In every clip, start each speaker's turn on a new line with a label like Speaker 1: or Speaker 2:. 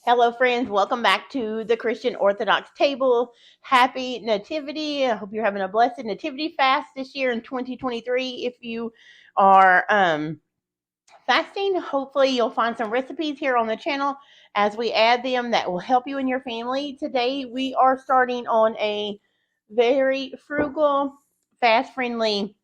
Speaker 1: Hello, friends. Welcome back to the Christian Orthodox table. Happy Nativity. I hope you're having a blessed Nativity fast this year in 2023. If you are fasting, hopefully you'll find some recipes here on the channel as we add them that will help you and your family. Today, we are starting on a very frugal, fast-friendly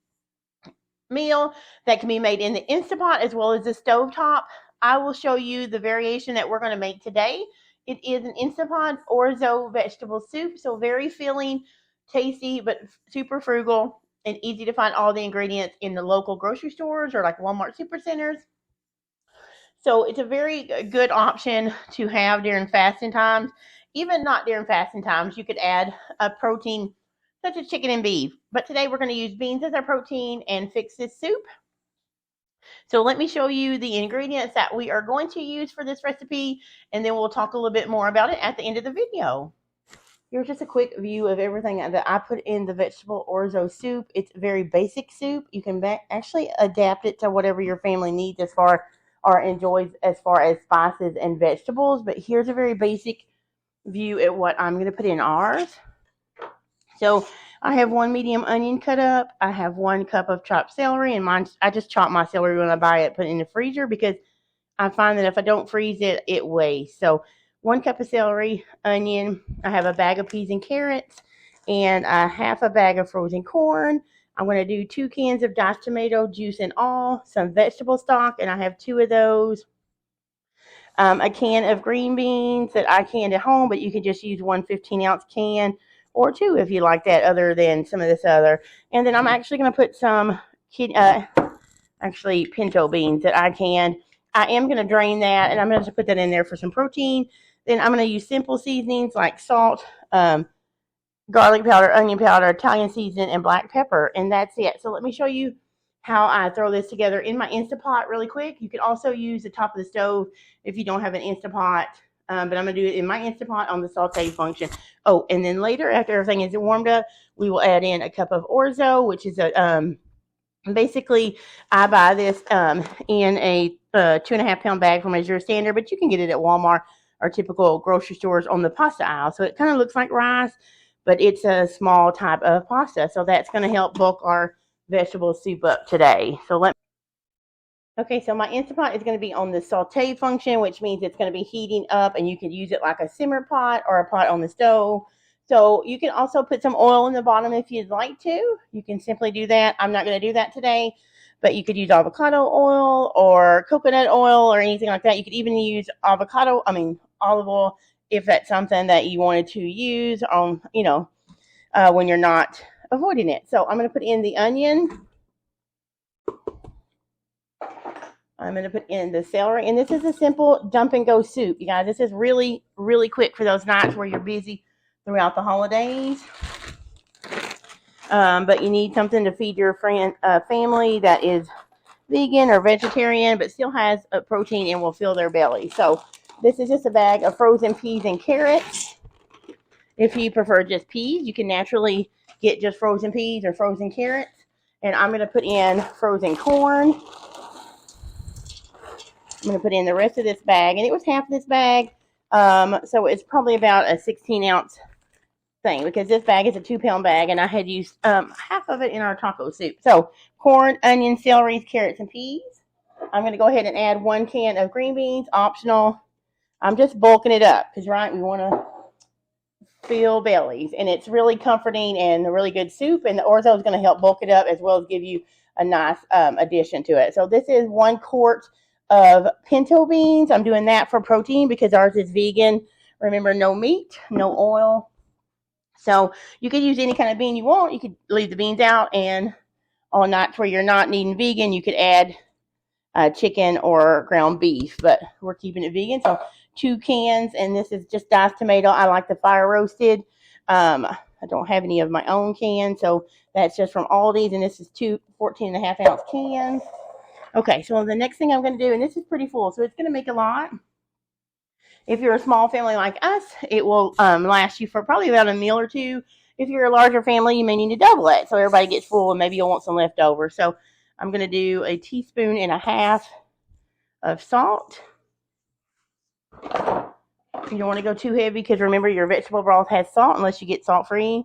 Speaker 1: meal that can be made in the Instapot as well as the stovetop. I will show you the variation that we're going to make today. It is an Instapot Orzo vegetable soup, so very filling, tasty, but super frugal and easy to find all the ingredients in the local grocery stores or like Walmart supercenters. So it's a very good option to have during fasting times. Even not during fasting times, you could add a protein such as chicken and beef. But today we're going to use beans as our protein and fix this soup. So let me show you the ingredients that we are going to use for this recipe, and then we'll talk a little bit more about it at the end of the video. Here's just a quick view of everything that I put in the vegetable orzo soup. It's a very basic soup. You can actually adapt it to whatever your family needs as far or enjoys as far as spices and vegetables. But here's a very basic view at what I'm going to put in ours. So I have one medium onion cut up. I have 1 cup of chopped celery, and I just chop my celery when I buy it, put it in the freezer because I find that if I don't freeze it, it wastes. So 1 cup of celery, onion. I have a bag of peas and carrots, and a half a bag of frozen corn. I'm going to do 2 cans of diced tomato juice and all, some vegetable stock, and I have 2 of those. A can of green beans that I canned at home, but you can just use 1 15-ounce can or 2 if you like that, other than some of this other. And then I'm actually going to put some pinto beans that I canned. I am going to drain that, and I'm going to put that in there for some protein. Then I'm going to use simple seasonings like salt, garlic powder, onion powder, Italian seasoning, and black pepper, and that's it. So let me show you how I throw this together in my Instapot really quick. You can also use the top of the stove if you don't have an Instapot, but I'm going to do it in my Instapot on the saute function. Oh, and then later, after everything is warmed up, we will add in a cup of orzo, which is basically, I buy this in a 2.5 pound bag from Azure Standard, but you can get it at Walmart or typical grocery stores on the pasta aisle. So it kind of looks like rice, but it's a small type of pasta. So that's going to help bulk our vegetable soup up today. So my Instapot is going to be on the saute function, which means it's going to be heating up, and you can use it like a simmer pot or a pot on the stove. So you can also put some oil in the bottom if you'd like to. You can simply do that. I'm not going to do that today, but you could use avocado oil or coconut oil or anything like that. You could even use olive oil if that's something that you wanted to use on, when you're not avoiding it. So I'm going to put in the onion. I'm going to put in the celery, and this is a simple dump and go soup. You guys, this is really, really quick for those nights where you're busy throughout the holidays. But you need something to feed your family that is vegan or vegetarian, but still has a protein and will fill their belly. So this is just a bag of frozen peas and carrots. If you prefer just peas, you can naturally get just frozen peas or frozen carrots. And I'm going to put in frozen corn. I'm going to put in the rest of this bag, and it was half this bag, so it's probably about a 16-ounce thing because this bag is a 2-pound bag, and I had used half of it in our taco soup. So corn, onion, celery, carrots, and peas. I'm going to go ahead and add 1 can of green beans, optional. I'm just bulking it up because, we want to fill bellies, and it's really comforting and a really good soup, and the orzo is going to help bulk it up as well as give you a nice addition to it. So this is 1 quart of pinto beans. I'm doing that for protein because ours is vegan. Remember, no meat, no oil. So you could use any kind of bean you want. You could leave the beans out, and on nights where you're not needing vegan, you could add chicken or ground beef, but we're keeping it vegan. So 2 cans, and this is just diced tomato. I like the fire roasted. I don't have any of my own cans, so that's just from Aldi's, and this is 2 14.5-ounce cans. Okay, so the next thing I'm going to do, and this is pretty full, so it's going to make a lot. If you're a small family like us, it will last you for probably about a meal or 2. If you're a larger family, you may need to double it so everybody gets full, and maybe you'll want some leftover. So I'm going to do 1.5 teaspoons of salt. You don't want to go too heavy because remember your vegetable broth has salt unless you get salt free.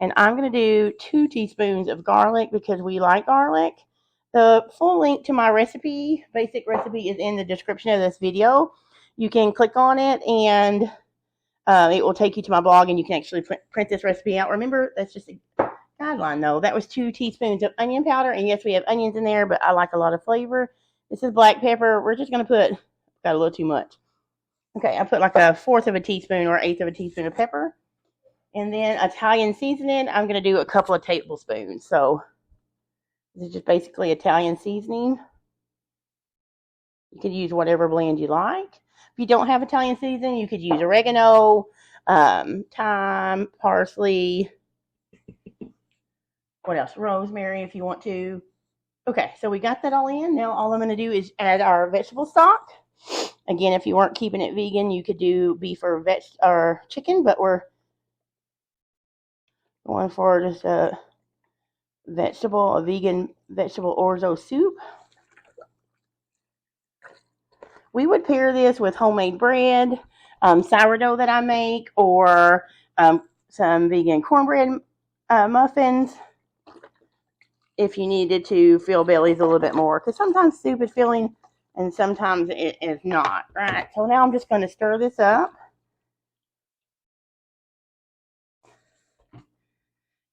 Speaker 1: And I'm going to do 2 teaspoons of garlic because we like garlic. The full link to my recipe, basic recipe, is in the description of this video. You can click on it and it will take you to my blog and you can actually print this recipe out. Remember, that's just a guideline though. That was 2 teaspoons of onion powder. And yes, we have onions in there, but I like a lot of flavor. This is black pepper. We're just going to put, got a little too much. Okay, I put like a 1/4 of a teaspoon or 1/8 of a teaspoon of pepper. And then Italian seasoning, I'm going to do a couple of tablespoons. So this is just basically Italian seasoning. You could use whatever blend you like. If you don't have Italian seasoning, you could use oregano, thyme, parsley. What else? Rosemary if you want to. Okay, so we got that all in. Now all I'm going to do is add our vegetable stock. Again, if you weren't keeping it vegan, you could do beef or chicken, but we're going for just a vegan vegetable orzo soup. We would pair this with homemade bread, sourdough that I make, or some vegan cornbread muffins if you needed to fill bellies a little bit more. Because sometimes soup is filling and sometimes it is not, right? So now I'm just going to stir this up.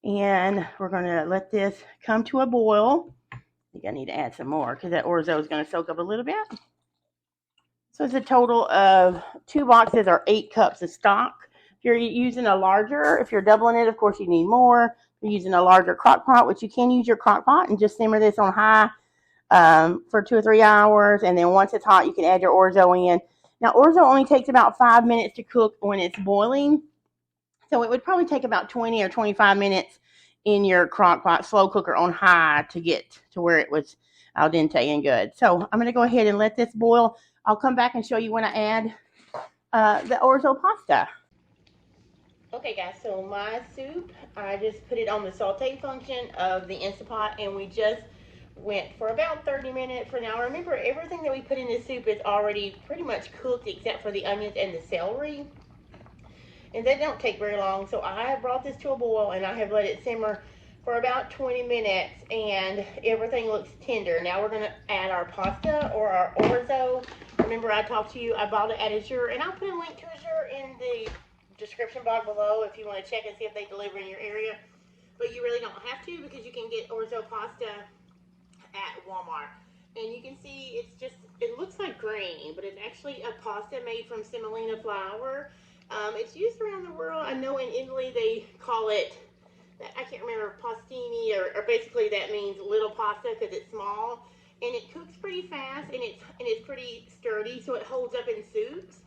Speaker 1: And we're going to let this come to a boil. I think I need to add some more because that orzo is going to soak up a little bit. So it's a total of 2 boxes or 8 cups of stock. If you're using a larger, if you're doubling it, of course you need more. If you're using a larger crock pot, which you can use your crock pot and just simmer this on high for 2 or 3 hours. And then once it's hot, you can add your orzo in. Now, orzo only takes about 5 minutes to cook when it's boiling. So it would probably take about 20 or 25 minutes in your crock pot, slow cooker on high to get to where it was al dente and good. So I'm going to go ahead and let this boil. I'll come back and show you when I add the orzo pasta. Okay guys, so my soup, I just put it on the saute function of the Instant Pot and we just went for about 30 minutes for an hour. Remember, everything that we put in this soup is already pretty much cooked except for the onions and the celery. And they don't take very long, so I have brought this to a boil and I have let it simmer for about 20 minutes and everything looks tender. Now we're going to add our pasta or our orzo. Remember I talked to you, I bought it at Azure, and I'll put a link to Azure in the description box below if you want to check and see if they deliver in your area. But you really don't have to because you can get orzo pasta at Walmart. And you can see it looks like grain, but it's actually a pasta made from semolina flour. It's used around the world. I know in Italy they call it, I can't remember, pastini, or basically that means little pasta because it's small. And it cooks pretty fast and it's pretty sturdy, so it holds up in soups.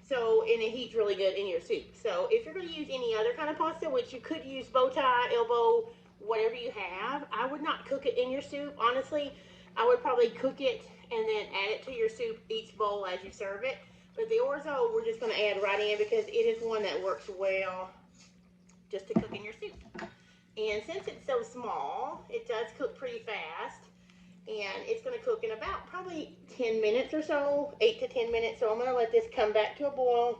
Speaker 1: So, and it heats really good in your soup. So if you're going to use any other kind of pasta, which you could use bow tie, elbow, whatever you have, I would not cook it in your soup. Honestly, I would probably cook it and then add it to your soup each bowl as you serve it. But the orzo, we're just going to add right in because it is one that works well just to cook in your soup. And since it's so small, it does cook pretty fast. And it's going to cook in about probably 10 minutes or so, 8 to 10 minutes. So I'm going to let this come back to a boil.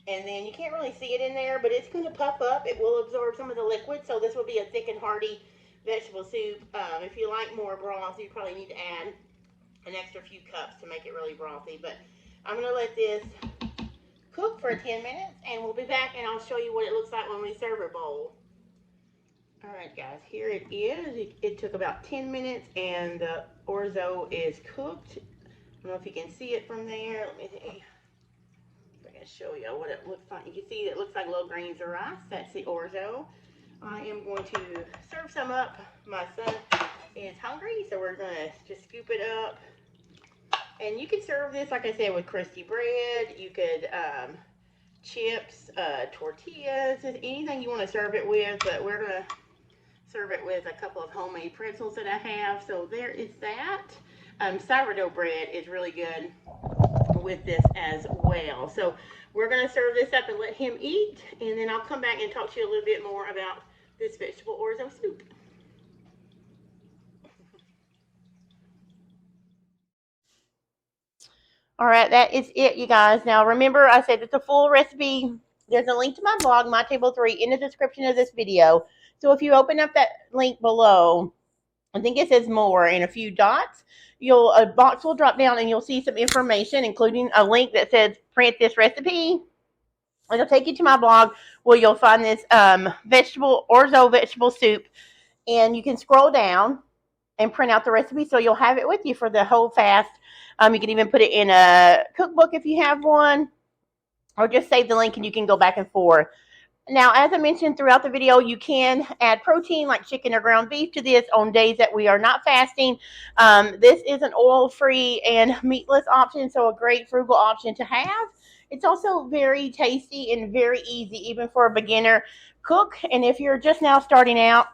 Speaker 1: And then you can't really see it in there, but it's going to puff up. It will absorb some of the liquid. So this will be a thick and hearty vegetable soup. If you like more broth, you probably need to add an extra few cups to make it really brothy. But I'm going to let this cook for 10 minutes and we'll be back and I'll show you what it looks like when we serve a bowl. Alright guys, here it is. It took about 10 minutes and the orzo is cooked. I don't know if you can see it from there. Let me see if I can show you what it looks like. You can see it looks like little grains of rice. That's the orzo. I am going to serve some up. My son is hungry, so we're going to just scoop it up. And you can serve this, like I said, with crusty bread. You could chips, tortillas, anything you want to serve it with. But we're going to serve it with a couple of homemade pretzels that I have. So there is that. Sourdough bread is really good with this as well. So we're going to serve this up and let him eat. And then I'll come back and talk to you a little bit more about this vegetable orzo soup. All right, that is it, you guys. Now, remember, I said it's a full recipe. There's a link to my blog, mytableofthree, in the description of this video. So if you open up that link below, I think it says more and a few dots. A box will drop down and you'll see some information, including a link that says print this recipe. It'll take you to my blog where you'll find this Orzo vegetable soup, and you can scroll down and print out the recipe so you'll have it with you for the whole fast. You can even put it in a cookbook if you have one, or just save the link and you can go back and forth. Now, as I mentioned throughout the video, you can add protein like chicken or ground beef to this on days that we are not fasting. This is an oil-free and meatless option, so a great frugal option to have. It's also very tasty and very easy, even for a beginner cook. And if you're just now starting out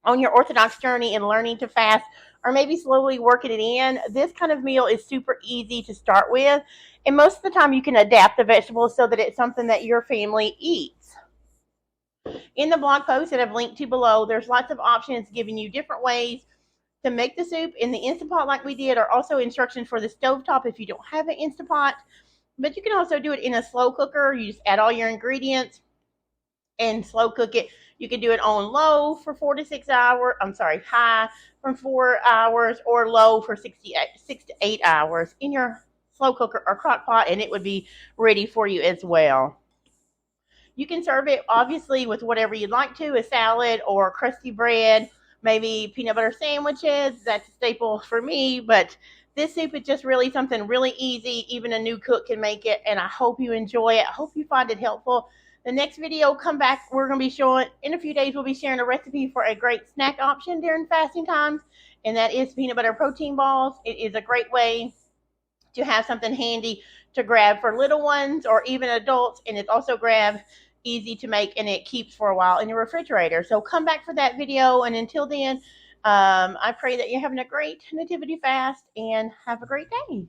Speaker 1: on your Orthodox journey and learning to fast, or maybe slowly working it in, this kind of meal is super easy to start with. And most of the time you can adapt the vegetables so that it's something that your family eats. In the blog post that I've linked to below, there's lots of options giving you different ways to make the soup in the Instant Pot like we did, or also instructions for the stovetop if you don't have an Instant Pot. But you can also do it in a slow cooker. You just add all your ingredients and slow cook it. You can do it on low for 4 to 6 hours. High from 4 hours, or low for 6 to 8 hours in your slow cooker or crock pot, and it would be ready for you as well. You can serve it obviously with whatever you'd like to, a salad or crusty bread, maybe peanut butter sandwiches. That's a staple for me, but this soup is just really something really easy. Even a new cook can make it, and I hope you enjoy it. I hope you find it helpful. The next video come back, we're going to be showing, in a few days, we'll be sharing a recipe for a great snack option during fasting times, and that is peanut butter protein balls. It is a great way to have something handy to grab for little ones or even adults, and it's also easy to make, and it keeps for a while in your refrigerator. So come back for that video, and until then, I pray that you're having a great nativity fast and have a great day.